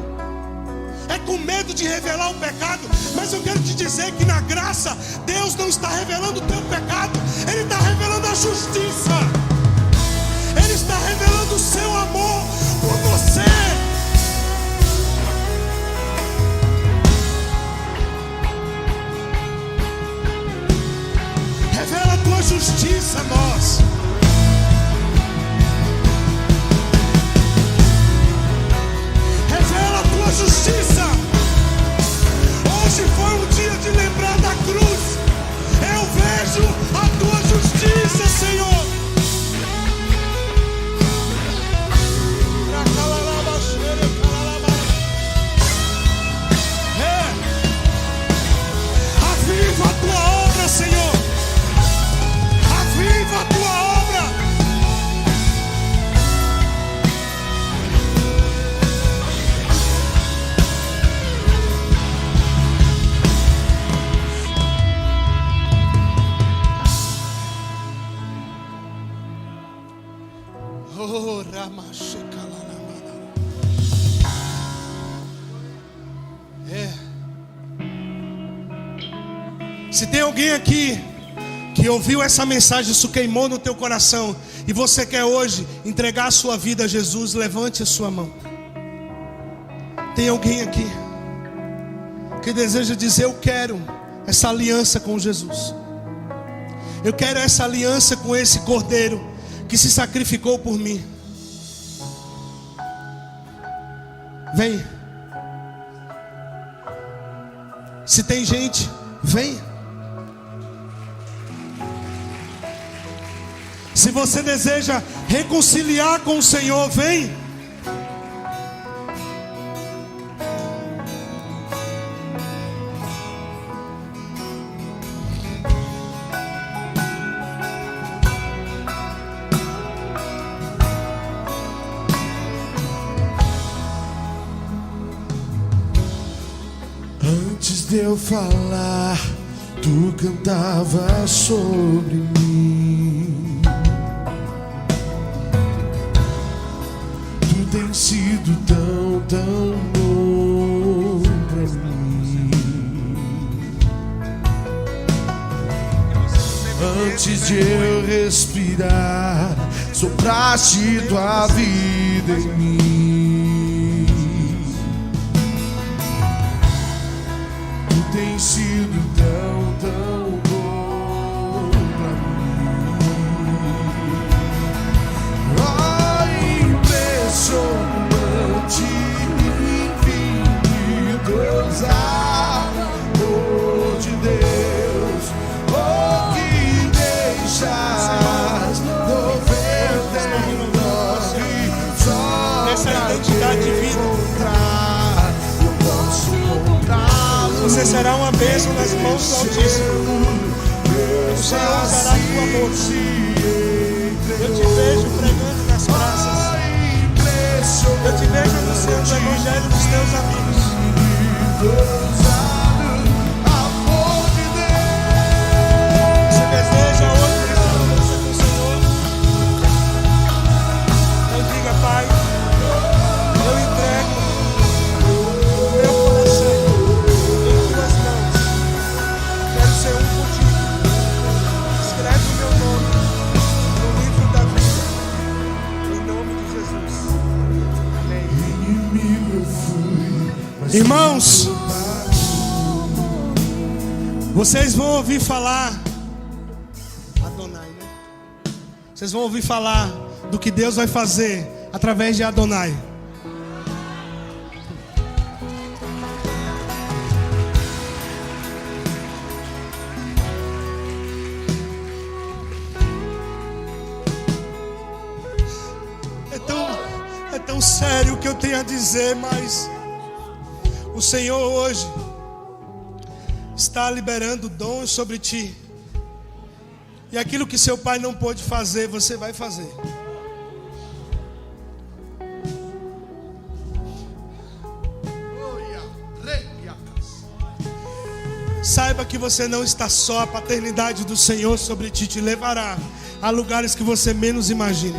é com medo de revelar o pecado. Mas eu quero te dizer que na graça, Deus não está revelando o teu pecado, Ele está revelando a justiça, Ele está revelando o seu amor por você. Revela a tua justiça a nós. Revela a tua justiça. Hoje foi um dia de lembrar da cruz. Eu vejo a tua justiça, Senhor. Aviva a tua obra, Senhor. Aviva a tua obra. Oh, se tem alguém aqui que ouviu essa mensagem, isso queimou no teu coração, e você quer hoje entregar a sua vida a Jesus, levante a sua mão. Tem alguém aqui que deseja dizer: eu quero essa aliança com Jesus, eu quero essa aliança com esse Cordeiro que se sacrificou por mim. Vem. Se tem gente, vem. Se você deseja reconciliar com o Senhor, vem. Antes de eu falar, tu cantava sobre mim. Tu tens sido tão, tão bom pra mim. Antes de eu respirar, sopraste tua vida em mim. Tem sido tão, tão bom pra mim. Oh, impressionante, infinito, amor de Deus. Oh, que deixas 99 só pra ti. bênção nas mãos do Altíssimo. O Senhor usará a tua boca. Eu te vejo pregando nas praças. Eu te vejo anunciando o evangelho dos teus amigos. Você deseja hoje restauração com o Senhor? Então diga: Pai, eu entrego o meu coração em tuas mãos. Quero ser um contigo. Escreve o meu nome no livro da vida. Em nome de Jesus. Amém. Irmãos, vocês vão ouvir falar Adonai, né? Vocês vão ouvir falar do que Deus vai fazer através de Adonai. É tão sério o que eu tenho a dizer, mas o Senhor hoje está liberando dons sobre ti. E aquilo que seu pai não pôde fazer, você vai fazer. Saiba que você não está só. A paternidade do Senhor sobre ti te levará a lugares que você menos imagina.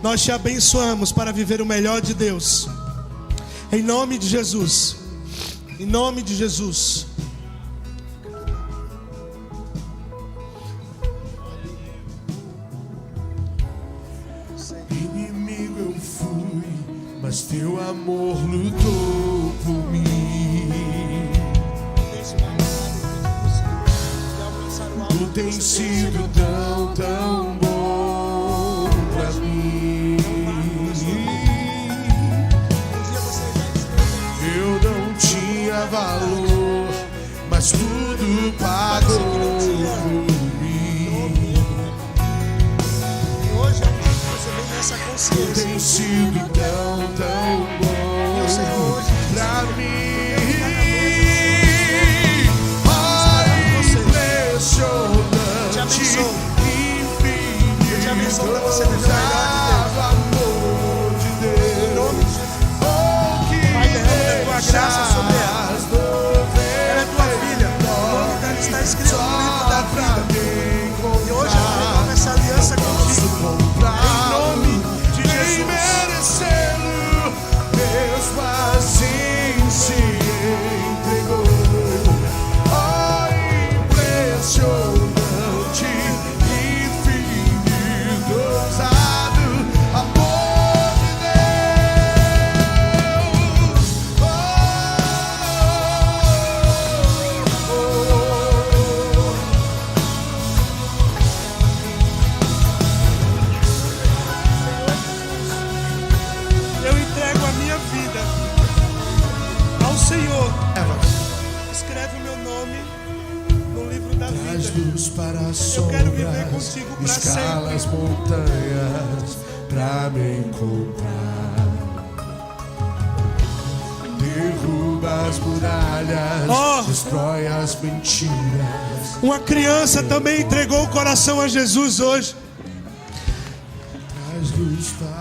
Nós te abençoamos para viver o melhor de Deus. Em nome de Jesus. Em nome de Jesus. Inimigo eu fui, mas teu amor lutou por mim. Tu tens sido tão bom pra mim. Eu não tinha valor, mas tudo pagou por mim. E hoje você vem nessa Tu consciência. tens sido tão bom pra mim. Te abençoo. Eu te abençoo para você viver o melhor de Deus. Em nome de Jesus. Pai, derrama a tua graça sobre ela. Ela é tua filha. O nome dela está escrito no livro da vida. E hoje eu renovo essa aliança contigo. Em nome de Jesus. Deus quase se entregou. Oh, impressionante. Para eu quero viver contigo para escala as sempre. montanhas pra me encontrar. Derruba as muralhas, destrói as mentiras. Uma criança também entregou o coração a Jesus hoje.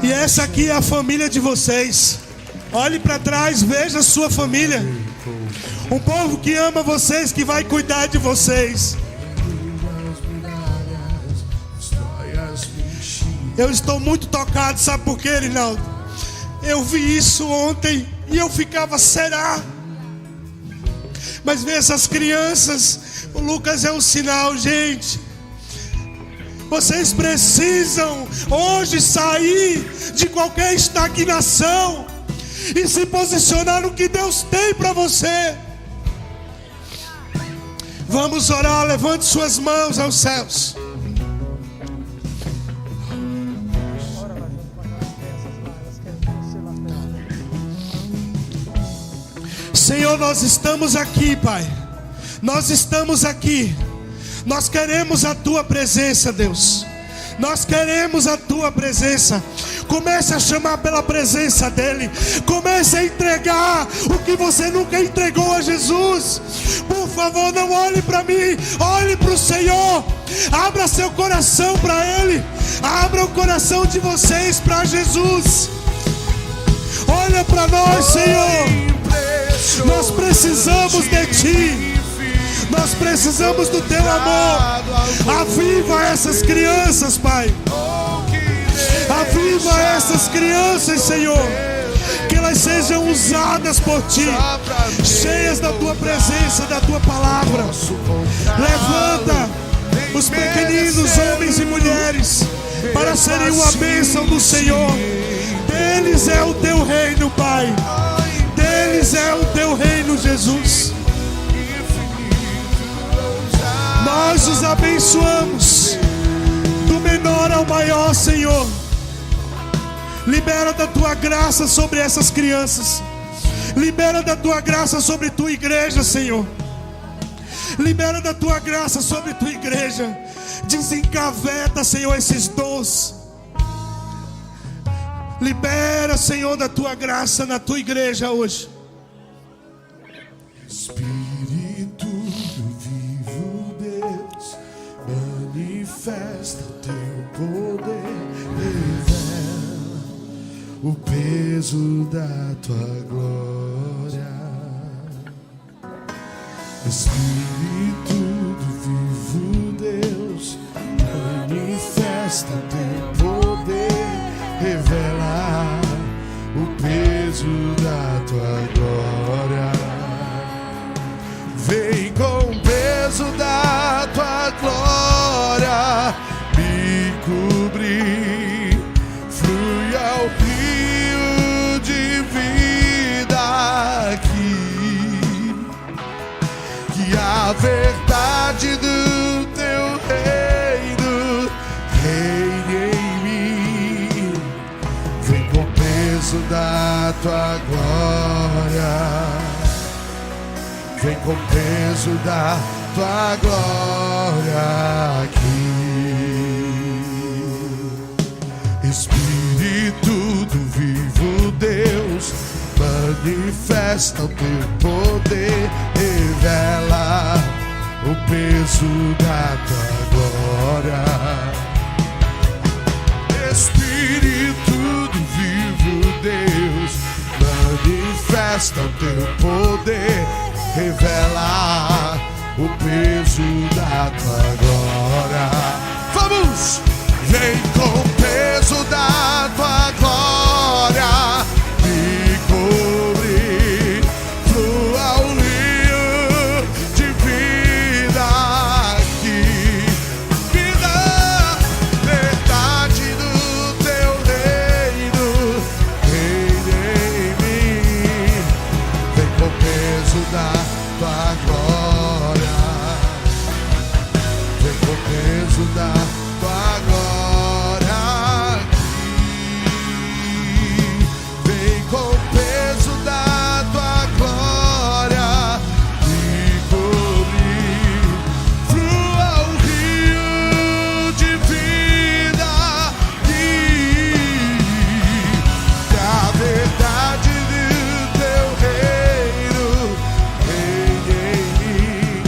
E essa aqui é a família de vocês. Olhe para trás, veja a sua família. Um povo que ama vocês, que vai cuidar de vocês. Eu estou muito tocado, sabe por quê, Rinaldo? Eu vi isso ontem e eu ficava, será? Mas ver essas crianças, o Lucas é um sinal, gente. Vocês precisam hoje sair de qualquer estagnação e se posicionar no que Deus tem para você. Vamos orar, levante suas mãos aos céus. Senhor, nós estamos aqui, Pai. Nós estamos aqui. Nós queremos a Tua presença, Deus. Nós queremos a Tua presença. Comece a chamar pela presença dEle. Comece a entregar o que você nunca entregou a Jesus. Por favor, não olhe para mim, olhe para o Senhor. Abra seu coração para Ele. Abra o coração de vocês para Jesus. Olha para nós, Senhor. Nós precisamos de Ti. Nós precisamos do Teu amor. Aviva essas crianças, Pai. Aviva essas crianças, Senhor. Que elas sejam usadas por Ti, cheias da Tua presença, da Tua palavra. Levanta os pequeninos, homens e mulheres, para serem uma bênção do Senhor. Deles é o Teu reino, Pai. Deles é o Teu reino, Jesus. Nós os abençoamos, do menor ao maior, Senhor. Libera da Tua graça sobre essas crianças. Libera da Tua graça sobre Tua igreja, Senhor. Libera da Tua graça sobre Tua igreja. Desencaveta, Senhor, esses dons. Libera, Senhor, da Tua graça na Tua igreja hoje. Espírito do vivo Deus, manifesta Teu poder, revela o peso da Tua glória. Espírito do vivo Deus, manifesta Teu poder, revela o peso da Tua glória. Vem com o peso da Tua glória me cobrir. Flui ao rio de vida aqui, que a verdade do Teu reino reine em mim. Vem com o peso da Tua glória. Vem com o peso da Tua glória aqui. Espírito do vivo Deus, manifesta o Teu poder, revela o peso da Tua glória. Espírito do vivo Deus, manifesta o Teu poder, revela o peso da Tua glória. Vamos! Vem com o peso da Tua glória me cobrir. Flua o rio de vida aqui. Vida, verdade do Teu reino reine em mim. Vem com o peso da Tua glória. Vem com o peso da Tua glória aqui. Vem com o peso da Tua glória me cobrir. Flua o rio de vida aqui, que a verdade do Teu reino reine em mim.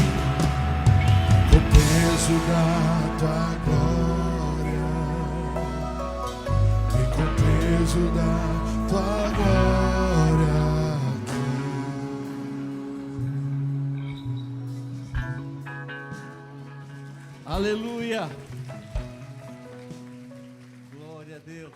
Com o peso da Tua glória, vem com o peso da Tua glória aqui. Aleluia. Glória a Deus.